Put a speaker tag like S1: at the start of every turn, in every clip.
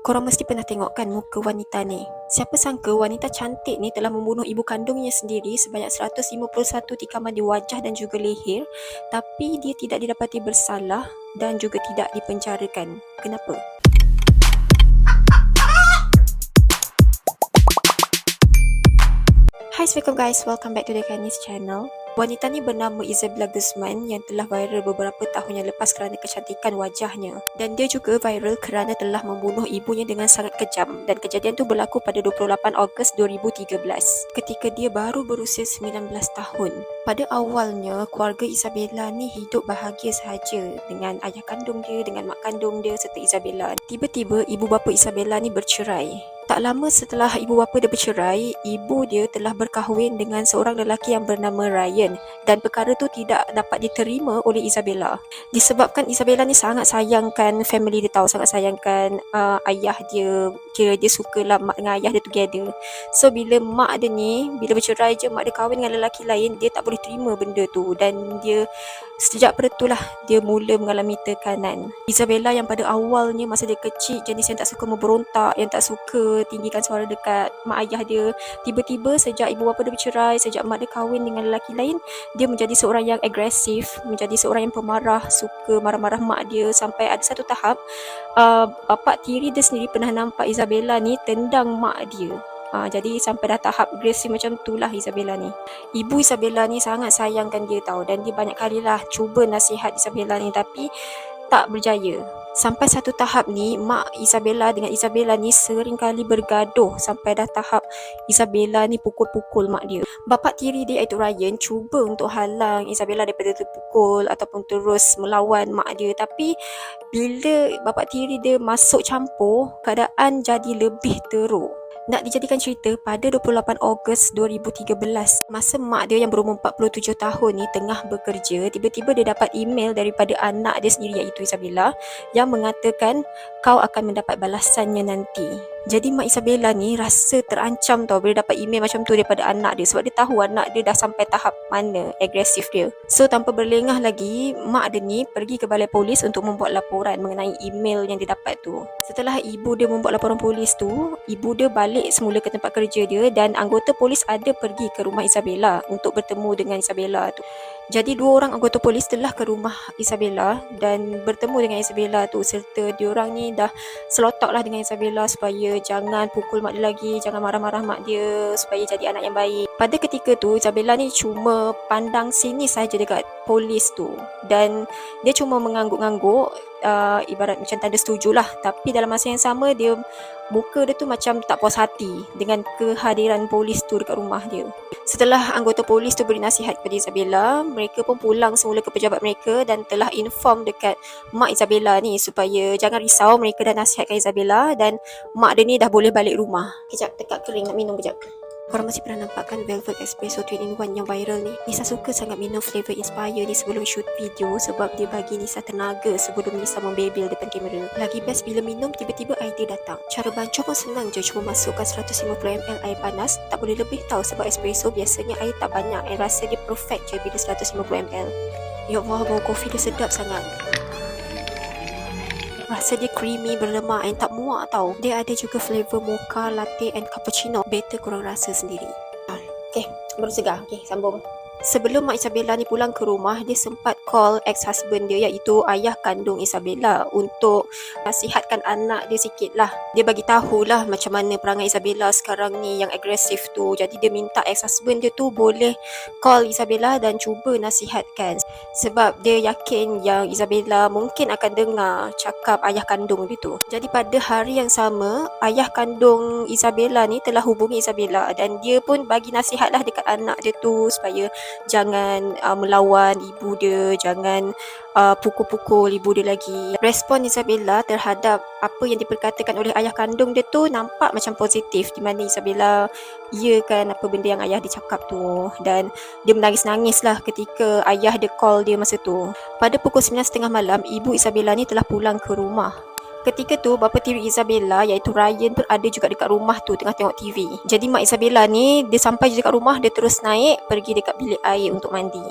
S1: Korang mesti pernah tengok kan muka wanita ni. Siapa sangka wanita cantik ni telah membunuh ibu kandungnya sendiri sebanyak 151 tikaman di wajah dan juga leher, tapi dia tidak didapati bersalah dan juga tidak dipenjarakan. Kenapa? Hai, Assalamualaikum guys, welcome back to the Kanis channel. Wanita ni bernama Isabella Guzman yang telah viral beberapa tahun yang lepas kerana kecantikan wajahnya. Dan dia juga viral kerana telah membunuh ibunya dengan sangat kejam. Dan kejadian tu berlaku pada 28 Ogos 2013 ketika dia baru berusia 19 tahun. Pada awalnya, keluarga Isabella ni hidup bahagia sahaja dengan ayah kandung dia, dengan mak kandung dia serta Isabella. Tiba-tiba ibu bapa Isabella ni bercerai. Tak lama setelah ibu bapa dia bercerai, ibu dia telah berkahwin dengan seorang lelaki yang bernama Ryan dan perkara tu tidak dapat diterima oleh Isabella. Disebabkan Isabella ni sangat sayangkan family dia, tahu, sangat sayangkan ayah dia, kira dia sukalah mak dengan ayah dia together. So bila mak dia ni, bila bercerai je mak dia kahwin dengan lelaki lain, dia tak boleh terima benda tu dan dia sejak pada itulah dia mula mengalami tekanan. Isabella yang pada awalnya masa dia kecil jenis yang tak suka memberontak, yang tak suka tinggikan suara dekat mak ayah dia, tiba-tiba sejak ibu bapa dia bercerai, sejak mak dia kahwin dengan lelaki lain, dia menjadi seorang yang agresif, menjadi seorang yang pemarah, suka marah-marah mak dia, sampai ada satu tahap bapak tiri dia sendiri pernah nampak Isabella ni tendang mak dia. Jadi sampai dah tahap agresif macam tu lah Isabella ni. Ibu Isabella ni sangat sayangkan dia, tahu, dan dia banyak kalilah cuba nasihat Isabella ni tapi tak berjaya. Sampai satu tahap ni mak Isabella dengan Isabella ni sering kali bergaduh sampai dah tahap Isabella ni pukul-pukul mak dia. Bapa tiri dia iaitu Ryan cuba untuk halang Isabella daripada terpukul ataupun terus melawan mak dia, tapi bila bapa tiri dia masuk campur, keadaan jadi lebih teruk. Nak dijadikan cerita, pada 28 Ogos 2013, masa mak dia yang berumur 47 tahun ni tengah bekerja, tiba-tiba dia dapat email daripada anak dia sendiri iaitu Isabella yang mengatakan kau akan mendapat balasannya nanti. Jadi mak Isabella ni rasa terancam, tau, bila dapat email macam tu daripada anak dia, sebab dia tahu anak dia dah sampai tahap mana agresif dia. So tanpa berlengah lagi, mak dia ni pergi ke balai polis untuk membuat laporan mengenai email yang dia dapat tu. Setelah ibu dia membuat laporan polis tu, ibu dia balik semula ke tempat kerja dia dan anggota polis ada pergi ke rumah Isabella untuk bertemu dengan Isabella tu. Jadi dua orang anggota polis telah ke rumah Isabella dan bertemu dengan Isabella tu, serta diorang ni dah selotok lah dengan Isabella supaya jangan pukul mak dia lagi, jangan marah-marah mak dia, supaya jadi anak yang baik. Pada ketika tu Isabella ni cuma pandang sini saja dekat polis tu dan dia cuma mengangguk-angguk, ibarat macam tanda setujulah, tapi dalam masa yang sama dia, muka dia tu macam tak puas hati dengan kehadiran polis tu dekat rumah dia. Setelah anggota polis tu beri nasihat kepada Isabella, mereka pun pulang semula ke pejabat mereka dan telah inform dekat mak Isabella ni supaya jangan risau, mereka dah nasihatkan Isabella dan mak dia ni dah boleh balik rumah. Kejap, tekak kering, nak minum kejap. Korang masih pernah nampak kan Velvet Espresso 3-in-1 yang viral ni? Nisa suka sangat minum flavor Inspire ni sebelum shoot video sebab dia bagi Nisa tenaga sebelum Nisa membebel depan kamera. Lagi best bila minum tiba-tiba idea datang. Cara bancuh pun senang je, cuma masukkan 150ml air panas, tak boleh lebih, tahu, sebab espresso biasanya air tak banyak and rasa dia perfect je bila 150ml. Ya Allah, bau kopi dia sedap sangat. Rasa dia creamy, berlemak and tak muak, tau. Dia ada juga flavor mocha, latte and cappuccino. Better korang rasa sendiri. Okay, baru segar. Okay, sambung. Sebelum mak Isabella ni pulang ke rumah, dia sempat call ex-husband dia iaitu ayah kandung Isabella untuk nasihatkan anak dia sikit lah. Dia bagi tahulah macam mana perangai Isabella sekarang ni yang agresif tu. Jadi dia minta ex-husband dia tu boleh call Isabella dan cuba nasihatkan, sebab dia yakin yang Isabella mungkin akan dengar cakap ayah kandung dia tu. Jadi pada hari yang sama, ayah kandung Isabella ni telah hubungi Isabella dan dia pun bagi nasihat lah dekat anak dia tu supaya jangan melawan ibu dia, jangan pukul-pukul ibu dia lagi. Respon Isabella terhadap apa yang diperkatakan oleh ayah kandung dia tu nampak macam positif, di mana Isabella iakan apa benda yang ayah dia cakap tu dan dia menangis-nangis lah ketika ayah dia call dia masa tu. Pada pukul 9.30 malam, ibu Isabella ni telah pulang ke rumah. Ketika tu bapa tiri Isabella iaitu Ryan pun ada juga dekat rumah tu tengah tengok TV. Jadi mak Isabella ni dia sampai je dekat rumah, dia terus naik pergi dekat bilik air untuk mandi.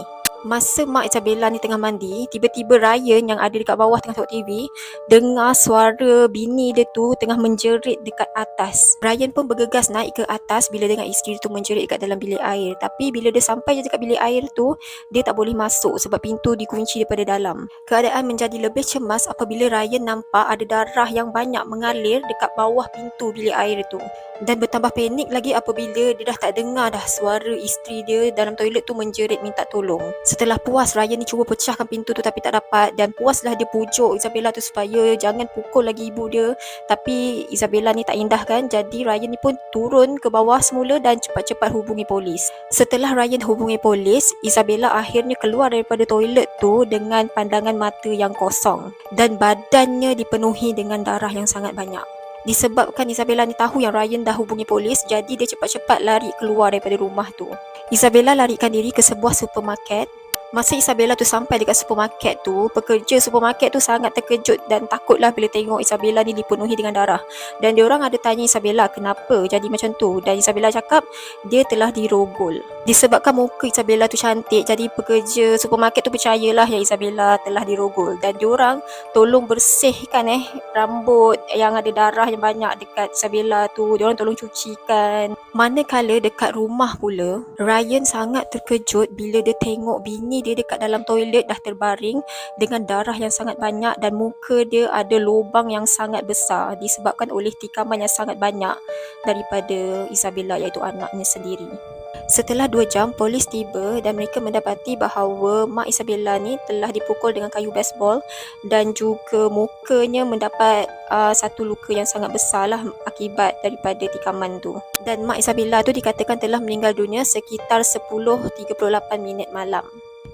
S1: Masa Mak Isabella ni tengah mandi, tiba-tiba Ryan yang ada dekat bawah tengah tengok TV dengar suara bini dia tu tengah menjerit dekat atas. Ryan pun bergegas naik ke atas bila dengar isteri tu menjerit dekat dalam bilik air. Tapi bila dia sampai je dekat bilik air tu, dia tak boleh masuk sebab pintu dikunci daripada dalam. Keadaan menjadi lebih cemas apabila Ryan nampak ada darah yang banyak mengalir dekat bawah pintu bilik air tu. Dan bertambah panik lagi apabila dia dah tak dengar dah suara isteri dia dalam toilet tu menjerit minta tolong. Setelah puas, Ryan ni cuba pecahkan pintu tu tapi tak dapat, dan puaslah dia pujuk Isabella tu supaya jangan pukul lagi ibu dia. Tapi Isabella ni tak indahkan, jadi Ryan ni pun turun ke bawah semula dan cepat-cepat hubungi polis. Setelah Ryan hubungi polis, Isabella akhirnya keluar daripada toilet tu dengan pandangan mata yang kosong dan badannya dipenuhi dengan darah yang sangat banyak. Disebabkan Isabella ni tahu yang Ryan dah hubungi polis, jadi dia cepat-cepat lari keluar daripada rumah tu. Isabella larikan diri ke sebuah supermarket. Masa Isabella tu sampai dekat supermarket tu, pekerja supermarket tu sangat terkejut dan takutlah bila tengok Isabella ni dipenuhi dengan darah. Dan diorang ada tanya Isabella kenapa jadi macam tu, dan Isabella cakap dia telah dirogol. Disebabkan muka Isabella tu cantik, jadi pekerja supermarket tu percayalah yang Isabella telah dirogol, dan diorang tolong bersihkan rambut yang ada darah yang banyak dekat Isabella tu. Diorang tolong cucikan. Manakala dekat rumah pula, Ryan sangat terkejut bila dia tengok bini dia dekat dalam toilet dah terbaring dengan darah yang sangat banyak dan muka dia ada lubang yang sangat besar disebabkan oleh tikaman yang sangat banyak daripada Isabella, iaitu anaknya sendiri. Setelah 2 jam, polis tiba dan mereka mendapati bahawa Mak Isabella ni telah dipukul dengan kayu baseball dan juga mukanya mendapat satu luka yang sangat besar lah akibat daripada tikaman tu. Dan Mak Isabella tu dikatakan telah meninggal dunia sekitar 10.38 minit malam.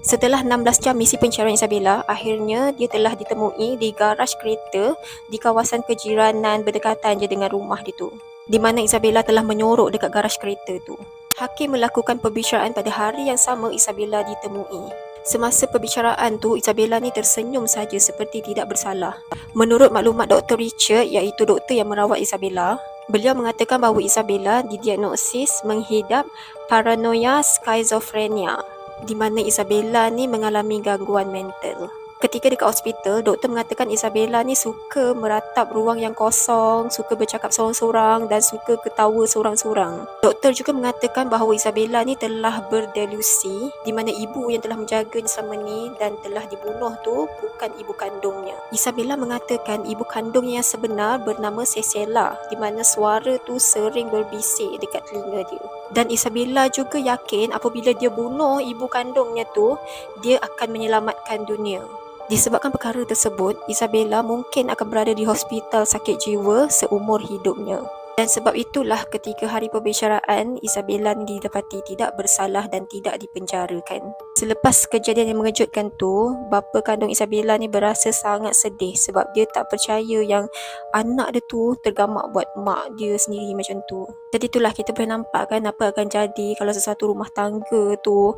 S1: Setelah 16 jam misi pencarian Isabella, akhirnya dia telah ditemui di garaj kereta di kawasan kejiranan berdekatan je dengan rumah dia tu, di mana Isabella telah menyorok dekat garaj kereta tu. Hakim melakukan perbicaraan pada hari yang sama Isabella ditemui. Semasa perbicaraan tu, Isabella ni tersenyum saja seperti tidak bersalah. Menurut maklumat Dr. Richard, iaitu doktor yang merawat Isabella, beliau mengatakan bahawa Isabella didiagnosis menghidap paranoia skizofrenia, di mana Isabella ni mengalami gangguan mental. Ketika dekat hospital, doktor mengatakan Isabella ni suka meratap ruang yang kosong, suka bercakap seorang-seorang dan suka ketawa seorang-seorang. Doktor juga mengatakan bahawa Isabella ni telah berdelusi, di mana ibu yang telah menjaganya selama ni dan telah dibunuh tu bukan ibu kandungnya. Isabella mengatakan ibu kandungnya yang sebenar bernama Cecilia, di mana suara tu sering berbisik dekat telinga dia. Dan Isabella juga yakin apabila dia bunuh ibu kandungnya tu, dia akan menyelamatkan dunia. Disebabkan perkara tersebut, Isabella mungkin akan berada di hospital sakit jiwa seumur hidupnya. Dan sebab itulah ketika hari perbicaraan, Isabella didapati tidak bersalah dan tidak dipenjarakan. Selepas kejadian yang mengejutkan tu, bapa kandung Isabella ni berasa sangat sedih sebab dia tak percaya yang anak dia tu tergamak buat mak dia sendiri macam tu. Jadi itulah kita boleh nampak kan apa akan jadi kalau sesuatu rumah tangga tu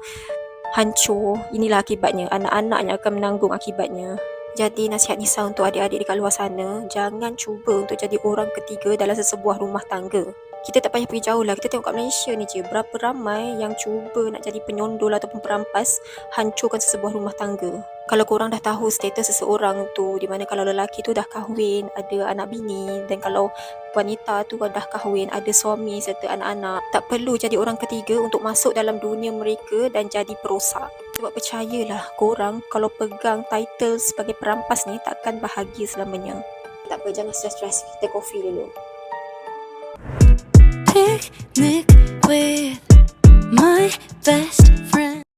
S1: hancur. Inilah akibatnya, anak-anak yang akan menanggung akibatnya. Jadi nasihat Nisa untuk adik-adik dekat luar sana, jangan cuba untuk jadi orang ketiga dalam sesebuah rumah tangga. Kita tak payah pergi jauh lah, kita tengok kat Malaysia ni je, berapa ramai yang cuba nak jadi penyondol ataupun perampas, hancurkan sesebuah rumah tangga. Kalau korang dah tahu status seseorang tu, di mana kalau lelaki tu dah kahwin, ada anak bini, dan kalau wanita tu dah kahwin, ada suami serta anak-anak, tak perlu jadi orang ketiga untuk masuk dalam dunia mereka dan jadi perosak. Sebab percayalah, korang kalau pegang title sebagai perampas ni takkan bahagia selamanya. Tak apa, jangan stres-stres, kita kopi dulu.
S2: Picnic with my best